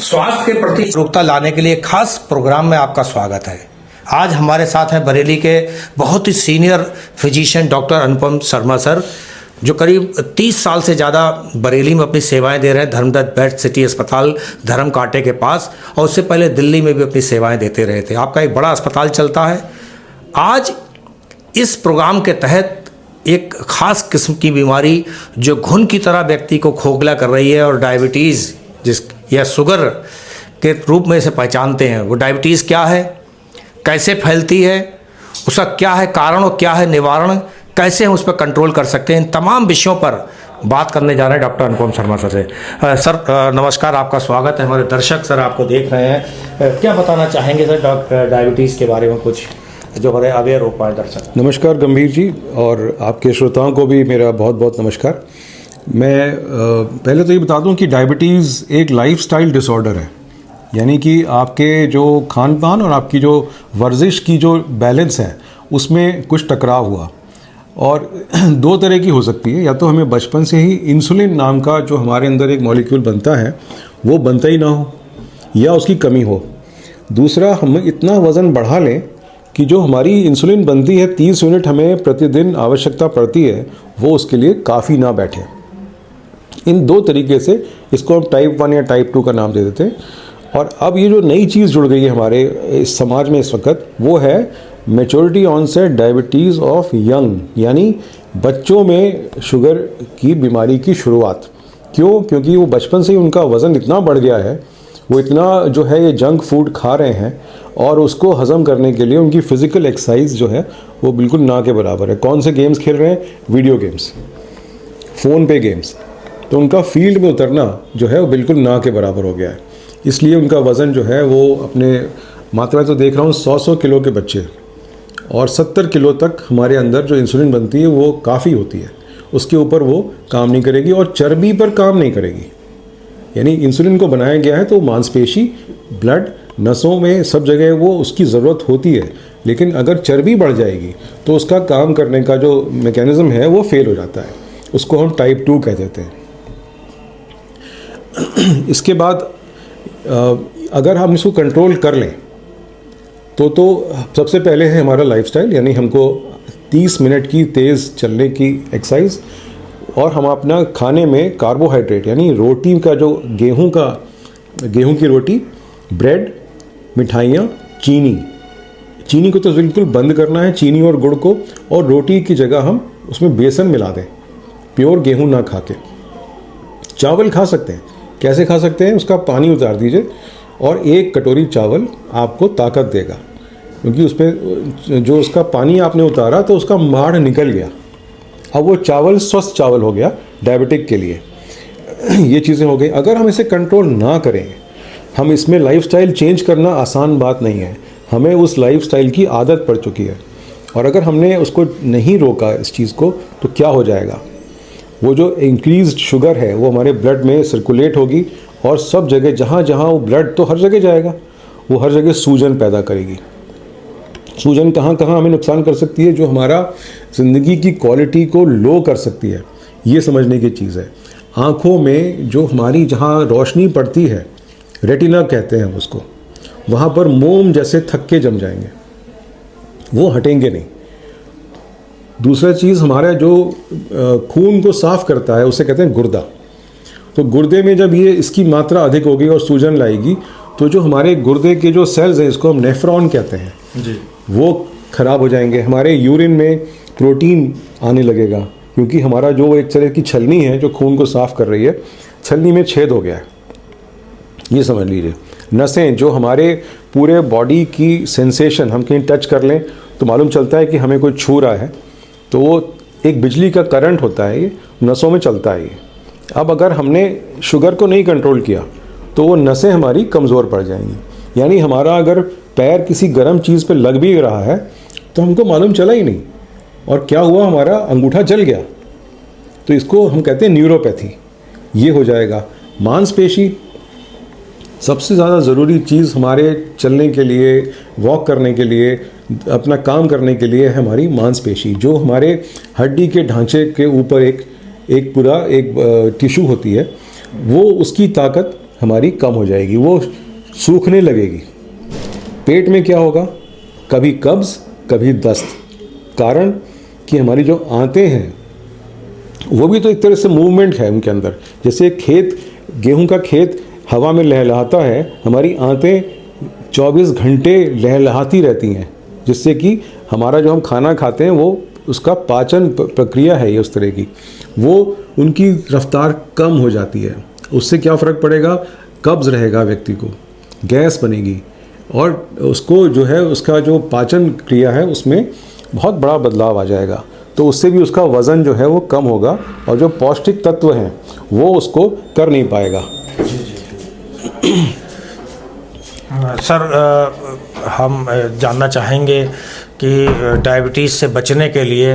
स्वास्थ्य के प्रति जागरूकता लाने के लिए खास प्रोग्राम में आपका स्वागत है। आज हमारे साथ हैं बरेली के बहुत ही सीनियर फिजिशियन डॉक्टर अनुपम शर्मा सर, जो करीब 30 साल से ज़्यादा बरेली में अपनी सेवाएं दे रहे हैं। धर्मदत्त बेस्ट सिटी अस्पताल धर्म कांटे के पास, और उससे पहले दिल्ली में भी अपनी सेवाएं देते रहे थे। आपका एक बड़ा अस्पताल चलता है। आज इस प्रोग्राम के तहत एक खास किस्म की बीमारी जो घुन की तरह व्यक्ति को खोखला कर रही है, और डायबिटीज़ जिस या शुगर के रूप में इसे पहचानते हैं, वो डायबिटीज़ क्या है, कैसे फैलती है, उसका क्या है कारण और क्या है निवारण, कैसे हम उस पर कंट्रोल कर सकते हैं, इन तमाम विषयों पर बात करने जा रहे हैं डॉक्टर अनुपम शर्मा सर से। सर नमस्कार, आपका स्वागत है। हमारे दर्शक सर आपको देख रहे हैं, क्या बताना चाहेंगे सर डायबिटीज़ के बारे में, कुछ जो हमारे अवेयर हो पाए दर्शक। नमस्कार गंभीर जी, और आपके श्रोताओं को भी मेरा बहुत बहुत नमस्कार। मैं पहले तो ये बता दूं कि डायबिटीज़ एक लाइफस्टाइल डिसऑर्डर है, यानी कि आपके जो खान पान और आपकी जो वर्जिश की जो बैलेंस है उसमें कुछ टकराव हुआ, और दो तरह की हो सकती है। या तो हमें बचपन से ही इंसुलिन नाम का जो हमारे अंदर एक मॉलिक्यूल बनता है वो बनता ही ना हो, या उसकी कमी हो। दूसरा, हम इतना वज़न बढ़ा लें कि जो हमारी इंसुलिन बनती है 30 यूनिट हमें प्रतिदिन आवश्यकता पड़ती है, वो उसके लिए काफ़ी ना बैठे। इन दो तरीके से इसको हम टाइप 1 या टाइप 2 का नाम दे देते हैं। और अब ये जो नई चीज़ जुड़ गई है हमारे इस समाज में इस वक्त, वो है maturity onset diabetes of young, यानी बच्चों में शुगर की बीमारी की शुरुआत। क्यों? क्योंकि वो बचपन से ही उनका वज़न इतना बढ़ गया है, वो इतना जो है ये जंक फूड खा रहे हैं, और उसको हज़म करने के लिए उनकी फ़िज़िकल एक्सरसाइज जो है वो बिल्कुल ना के बराबर है। कौन से गेम्स खेल रहे हैं? वीडियो गेम्स, फ़ोन पे गेम्स। तो उनका फील्ड में उतरना जो है वो बिल्कुल ना के बराबर हो गया है। इसलिए उनका वज़न जो है वो अपने मात्रा तो देख रहा हूँ 100 किलो के बच्चे, और 70 किलो तक हमारे अंदर जो इंसुलिन बनती है वो काफ़ी होती है, उसके ऊपर वो काम नहीं करेगी और चर्बी पर काम नहीं करेगी। यानी इंसुलिन को बनाया गया है तो मांसपेशी, ब्लड, नसों में सब जगह वो उसकी ज़रूरत होती है, लेकिन अगर चर्बी बढ़ जाएगी तो उसका काम करने का जो मैकेनिज़्म है वो फेल हो जाता है। उसको हम टाइप 2 कह देते हैं। इसके बाद अगर हम इसको कंट्रोल कर लें तो सबसे पहले है हमारा लाइफस्टाइल, यानी हमको 30 मिनट की तेज़ चलने की एक्सरसाइज, और हम अपना खाने में कार्बोहाइड्रेट यानी रोटी का जो गेहूं की रोटी, ब्रेड, मिठाइयाँ, चीनी को तो बिल्कुल बंद करना है, चीनी और गुड़ को, और रोटी की जगह हम उसमें बेसन मिला दें, प्योर गेहूं ना खा के। चावल खा सकते हैं, कैसे खा सकते हैं? उसका पानी उतार दीजिए, और 1 कटोरी चावल आपको ताकत देगा, क्योंकि उसमें जो उसका पानी आपने उतारा तो उसका माड़ निकल गया। अब वो चावल स्वस्थ चावल हो गया डायबिटिक के लिए। ये चीज़ें हो गई। अगर हम इसे कंट्रोल ना करें, हम इसमें लाइफस्टाइल चेंज करना आसान बात नहीं है, हमें उस लाइफस्टाइल की आदत पड़ चुकी है, और अगर हमने उसको नहीं रोका इस चीज़ को, तो क्या हो जाएगा? वो जो इंक्रीज शुगर है वो हमारे ब्लड में सर्कुलेट होगी, और सब जगह जहाँ जहाँ वो ब्लड तो हर जगह जाएगा, वो हर जगह सूजन पैदा करेगी। सूजन कहाँ कहाँ हमें नुकसान कर सकती है? जो हमारा ज़िंदगी की क्वालिटी को लो कर सकती है, ये समझने की चीज़ है। आँखों में जो हमारी जहाँ रोशनी पड़ती है, रेटिना कहते हैं उसको, वहाँ पर मोम जैसे थक्के जम जाएंगे, वो हटेंगे नहीं। दूसरा चीज़, हमारा जो खून को साफ़ करता है उसे कहते हैं गुर्दा। तो गुर्दे में जब ये इसकी मात्रा अधिक होगी और सूजन लाएगी, तो जो हमारे गुर्दे के जो सेल्स हैं, इसको हम नेफ्रॉन कहते हैं जी, वो ख़राब हो जाएंगे। हमारे यूरिन में प्रोटीन आने लगेगा, क्योंकि हमारा जो एक तरह की छलनी है जो खून को साफ़ कर रही है, छलनी में छेद हो गया है, ये समझ लीजिए। नसें, जो हमारे पूरे बॉडी की सेंसेशन, हम कहीं टच कर लें तो मालूम चलता है कि हमें कोई छू रहा है, तो वो एक बिजली का करंट होता है, ये नसों में चलता है ये। अब अगर हमने शुगर को नहीं कंट्रोल किया तो वो नसें हमारी कमज़ोर पड़ जाएंगी। यानी हमारा अगर पैर किसी गर्म चीज़ पे लग भी रहा है तो हमको मालूम चला ही नहीं, और क्या हुआ, हमारा अंगूठा जल गया। तो इसको हम कहते हैं न्यूरोपैथी, ये हो जाएगा। मांसपेशी, सबसे ज़्यादा ज़रूरी चीज़ हमारे चलने के लिए, वॉक करने के लिए, अपना काम करने के लिए है हमारी मांसपेशी, जो हमारे हड्डी के ढांचे के ऊपर एक पूरा टिश्यू होती है, वो उसकी ताकत हमारी कम हो जाएगी, वो सूखने लगेगी। पेट में क्या होगा, कभी कब्ज़ कभी दस्त, कारण कि हमारी जो आंतें हैं वो भी तो एक तरह से मूवमेंट है उनके अंदर। जैसे खेत, गेहूं का खेत हवा में लहलहाता है, हमारी आंतें 24 घंटे लहलहाती रहती हैं, जिससे कि हमारा जो हम खाना खाते हैं वो उसका पाचन प्रक्रिया है ये उस तरह की, वो उनकी रफ्तार कम हो जाती है। उससे क्या फ़र्क पड़ेगा, कब्ज़ रहेगा व्यक्ति को, गैस बनेगी और उसको जो है उसका जो पाचन क्रिया है उसमें बहुत बड़ा बदलाव आ जाएगा। तो उससे भी उसका वज़न जो है वो कम होगा और जो पौष्टिक तत्व हैं वो उसको कर नहीं पाएगा। सर, हम जानना चाहेंगे कि डायबिटीज़ से बचने के लिए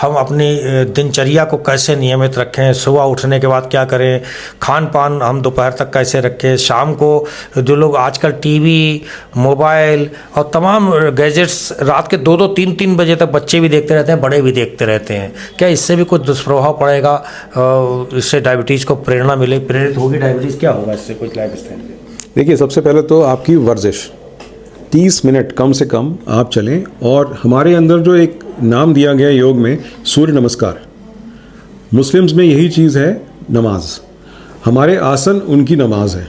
हम अपनी दिनचर्या को कैसे नियमित रखें, सुबह उठने के बाद क्या करें, खान पान हम दोपहर तक कैसे रखें, शाम को जो लोग आजकल टीवी, मोबाइल और तमाम गैजेट्स रात के 2-2, 3-3 बजे तक बच्चे भी देखते रहते हैं, बड़े भी देखते रहते हैं, क्या इससे भी कुछ दुष्प्रभाव पड़ेगा, इससे डायबिटीज़ को प्रेरणा मिले, प्रेरित होगी डायबिटीज़, क्या होगा इससे कुछ लाइफ स्टाइल में? देखिए, सबसे पहले तो आपकी वर्जिश 30 मिनट कम से कम आप चलें। और हमारे अंदर जो एक नाम दिया गया योग में, सूर्य नमस्कार, मुस्लिम्स में यही चीज़ है नमाज, हमारे आसन उनकी नमाज है।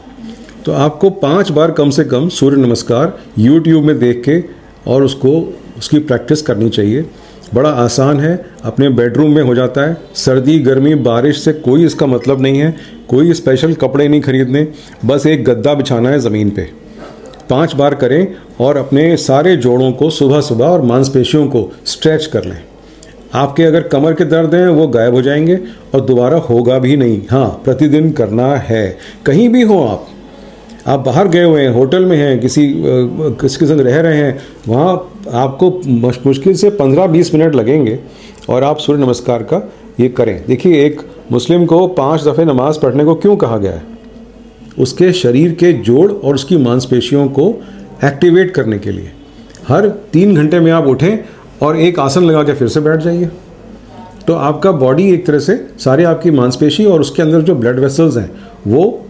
तो आपको 5 बार कम से कम सूर्य नमस्कार यूट्यूब में देख के और उसकी प्रैक्टिस करनी चाहिए। बड़ा आसान है, अपने बेडरूम में हो जाता है। सर्दी गर्मी बारिश से कोई इसका मतलब नहीं है, कोई स्पेशल कपड़े नहीं खरीदने, बस एक गद्दा बिछाना है ज़मीन पे। 5 बार करें और अपने सारे जोड़ों को सुबह सुबह और मांसपेशियों को स्ट्रेच कर लें। आपके अगर कमर के दर्द हैं वो गायब हो जाएंगे और दोबारा होगा भी नहीं। हाँ, प्रतिदिन करना है। कहीं भी हो आप बाहर गए हुए हैं, होटल में हैं, किसी के संग रह रहे हैं, वहाँ आपको मुश्किल से 15-20 मिनट लगेंगे और आप सूर्य नमस्कार का ये करें। देखिए, एक मुस्लिम को 5 दफ़े नमाज पढ़ने को क्यों कहा गया है? उसके शरीर के जोड़ और उसकी मांसपेशियों को एक्टिवेट करने के लिए। हर 3 घंटे में आप उठें और एक आसन लगा के फिर से बैठ जाइए, तो आपका बॉडी एक तरह से सारे आपकी मांसपेशी और उसके अंदर जो ब्लड वेसल्स हैं वो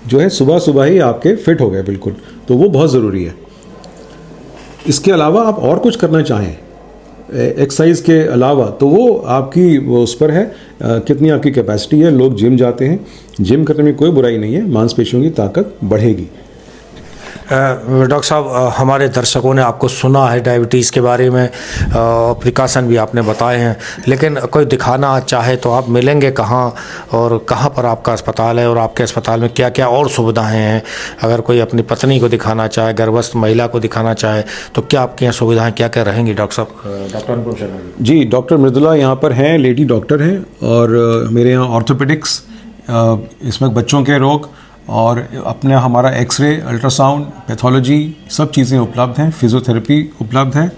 जो है सुबह सुबह ही आपके फिट हो गए बिल्कुल। तो वो बहुत ज़रूरी है। इसके अलावा आप और कुछ करना चाहें एक्सरसाइज के अलावा, तो वो आपकी उस पर है, कितनी आपकी कैपेसिटी है। लोग जिम जाते हैं, जिम करने में कोई बुराई नहीं है, मांसपेशियों की ताकत बढ़ेगी। डॉक्टर साहब, हमारे दर्शकों ने आपको सुना है डायबिटीज़ के बारे में, प्रिकॉशन भी आपने बताए हैं, लेकिन कोई दिखाना चाहे तो आप मिलेंगे कहाँ और कहाँ पर आपका अस्पताल है और आपके अस्पताल में क्या क्या और सुविधाएं हैं? अगर कोई अपनी पत्नी को दिखाना चाहे, गर्भस्थ महिला को दिखाना चाहे, तो क्या आपके यहाँ सुविधाएं क्या क्या रहेंगी डॉक्टर साहब? डॉक्टर अनुपम शर्मा जी, डॉक्टर मृदुला यहाँ पर हैं, लेडी डॉक्टर हैं, और मेरे यहाँ ऑर्थोपेडिक्स, इसमें बच्चों के रोग और अपने हमारा एक्सरे, अल्ट्रासाउंड, पैथोलॉजी सब चीज़ें उपलब्ध हैं, फिज़ियोथेरेपी उपलब्ध है।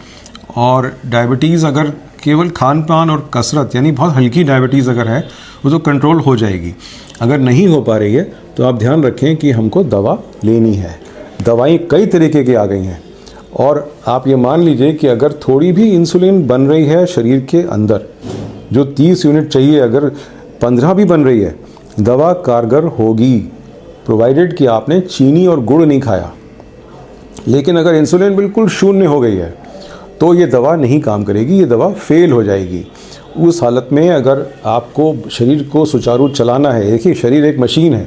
और डायबिटीज़ अगर केवल खान पान और कसरत, यानी बहुत हल्की डायबिटीज़ अगर है वो तो कंट्रोल हो जाएगी। अगर नहीं हो पा रही है तो आप ध्यान रखें कि हमको दवा लेनी है। दवाएं कई तरीके की आ गई हैं और आप ये मान लीजिए कि अगर थोड़ी भी इंसुलिन बन रही है शरीर के अंदर, जो 30 यूनिट चाहिए, अगर 15 भी बन रही है, दवा कारगर होगी, प्रोवाइडेड कि आपने चीनी और गुड़ नहीं खाया। लेकिन अगर इंसुलिन बिल्कुल शून्य हो गई है तो ये दवा नहीं काम करेगी, ये दवा फेल हो जाएगी। उस हालत में अगर आपको शरीर को सुचारू चलाना है, देखिए शरीर एक मशीन है,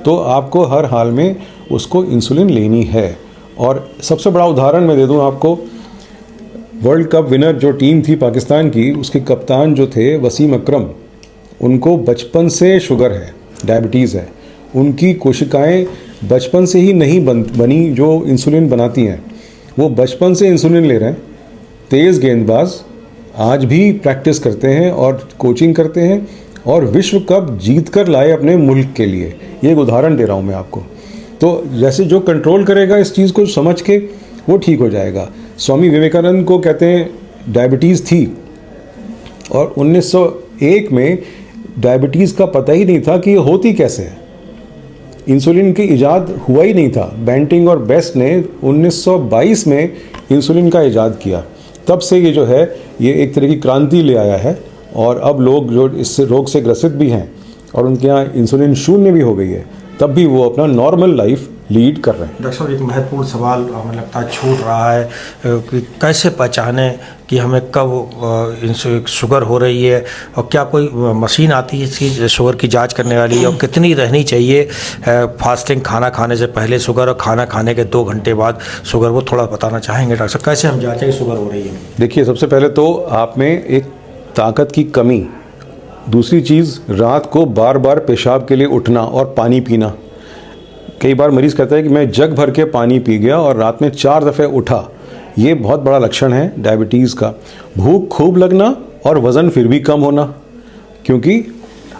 तो आपको हर हाल में उसको इंसुलिन लेनी है। और सबसे बड़ा उदाहरण मैं दे दूं आपको, वर्ल्ड कप विनर जो टीम थी पाकिस्तान की, उसके कप्तान जो थे वसीम अकरम, उनको बचपन से शुगर है, डायबिटीज़ है। उनकी कोशिकाएं बचपन से ही नहीं बनी जो इंसुलिन बनाती हैं, वो बचपन से इंसुलिन ले रहे हैं। तेज़ गेंदबाज आज भी प्रैक्टिस करते हैं और कोचिंग करते हैं और विश्व कप जीत कर लाए अपने मुल्क के लिए। ये एक उदाहरण दे रहा हूँ मैं आपको। तो जैसे जो कंट्रोल करेगा इस चीज़ को समझ के, वो ठीक हो जाएगा। स्वामी विवेकानंद को कहते हैं डायबिटीज़ थी और 1901 में डायबिटीज़ का पता ही नहीं था कि ये होती कैसे है। इंसुलिन की इजाद हुआ ही नहीं था। बेंटिंग और बेस्ट ने 1922 में इंसुलिन का इजाद किया। तब से ये जो है ये एक तरह की क्रांति ले आया है और अब लोग जो इस रोग से ग्रसित भी हैं और उनके यहाँ इंसुलिन शून्य भी हो गई है, तब भी वो अपना नॉर्मल लाइफ लीड कर रहे हैं। डॉक्टर साहब, एक महत्वपूर्ण सवाल हमें लगता है छूट रहा है कि कैसे पहचाने कि हमें कब शुगर हो रही है, और क्या कोई मशीन आती है इसकी शुगर की जांच करने वाली, और कितनी रहनी चाहिए फास्टिंग, खाना खाने से पहले शुगर और खाना खाने के 2 घंटे बाद शुगर, वो थोड़ा बताना चाहेंगे डॉक्टर साहब, कैसे हम जांचें कि शुगर हो रही है? देखिए, सबसे पहले तो आप में एक ताकत की कमी, दूसरी चीज़ रात को बार बार पेशाब के लिए उठना और पानी पीना। कई बार मरीज़ कहता है कि मैं जग भर के पानी पी गया और रात में 4 दफ़े उठा, ये बहुत बड़ा लक्षण है डायबिटीज़ का। भूख खूब लगना और वज़न फिर भी कम होना, क्योंकि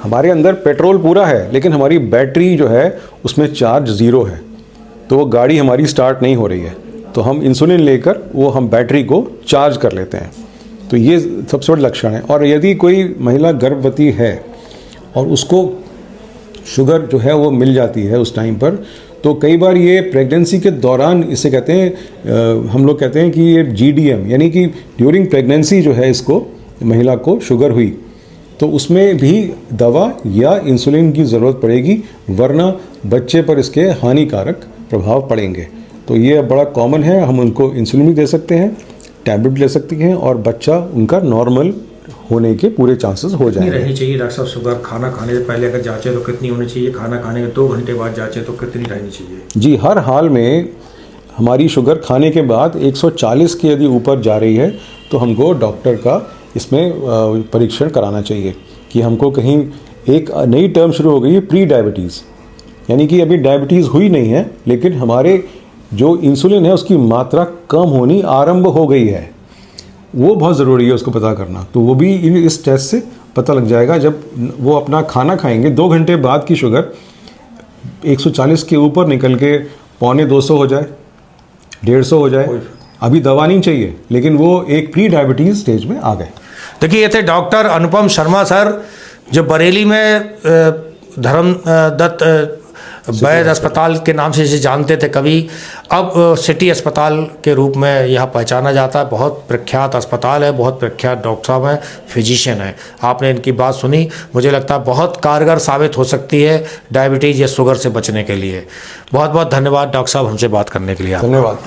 हमारे अंदर पेट्रोल पूरा है लेकिन हमारी बैटरी जो है उसमें चार्ज ज़ीरो है, तो वो गाड़ी हमारी स्टार्ट नहीं हो रही है, तो हम इंसुलिन लेकर वो हम बैटरी को चार्ज कर लेते हैं। तो ये सबसे बड़ा लक्षण है। और यदि कोई महिला गर्भवती है और उसको शुगर जो है वो मिल जाती है उस टाइम पर, तो कई बार ये प्रेगनेंसी के दौरान, इसे कहते हैं, हम लोग कहते हैं कि ये GDM, यानी कि ड्यूरिंग प्रेगनेंसी जो है इसको महिला को शुगर हुई, तो उसमें भी दवा या इंसुलिन की ज़रूरत पड़ेगी, वरना बच्चे पर इसके हानिकारक प्रभाव पड़ेंगे। तो ये बड़ा कॉमन है, हम उनको इंसुलिन भी दे सकते हैं, टैबलेट ले सकती हैं, और बच्चा उनका नॉर्मल होने के पूरे चांसेस हो जाएंगे। रहनी चाहिए डॉक्टर साहब शुगर खाना खाने से पहले अगर जांचे तो कितनी होनी चाहिए, खाना खाने के 2 घंटे बाद जांचे तो कितनी रहनी चाहिए? जी, हर हाल में हमारी शुगर खाने के बाद 140 के यदि ऊपर जा रही है तो हमको डॉक्टर का इसमें परीक्षण कराना चाहिए कि हमको कहीं, एक नई टर्म शुरू हो गई है प्री डायबिटीज़, यानी कि अभी डायबिटीज़ हुई नहीं है लेकिन हमारे जो इंसुलिन है उसकी मात्रा कम होनी आरंभ हो गई है। वो बहुत ज़रूरी है उसको पता करना, तो वो भी इस टेस्ट से पता लग जाएगा। जब वो अपना खाना खाएंगे 2 घंटे बाद की शुगर 140 के ऊपर निकल के 125 हो जाए, 150 हो जाए, अभी दवा नहीं चाहिए, लेकिन वो एक प्री डायबिटीज़ स्टेज में आ गए। देखिए, ये थे डॉक्टर अनुपम शर्मा सर, जो बरेली में धर्मदत्त वैद्य अस्पताल के नाम से इसे जानते थे कभी, अब सिटी अस्पताल के रूप में यह पहचाना जाता है। बहुत प्रख्यात अस्पताल है, बहुत प्रख्यात डॉक्टर साहब हैं, फिजिशियन है। आपने इनकी बात सुनी, मुझे लगता है बहुत कारगर साबित हो सकती है डायबिटीज़ या शुगर से बचने के लिए। बहुत बहुत धन्यवाद डॉक्टर साहब हमसे बात करने के लिए। धन्यवाद।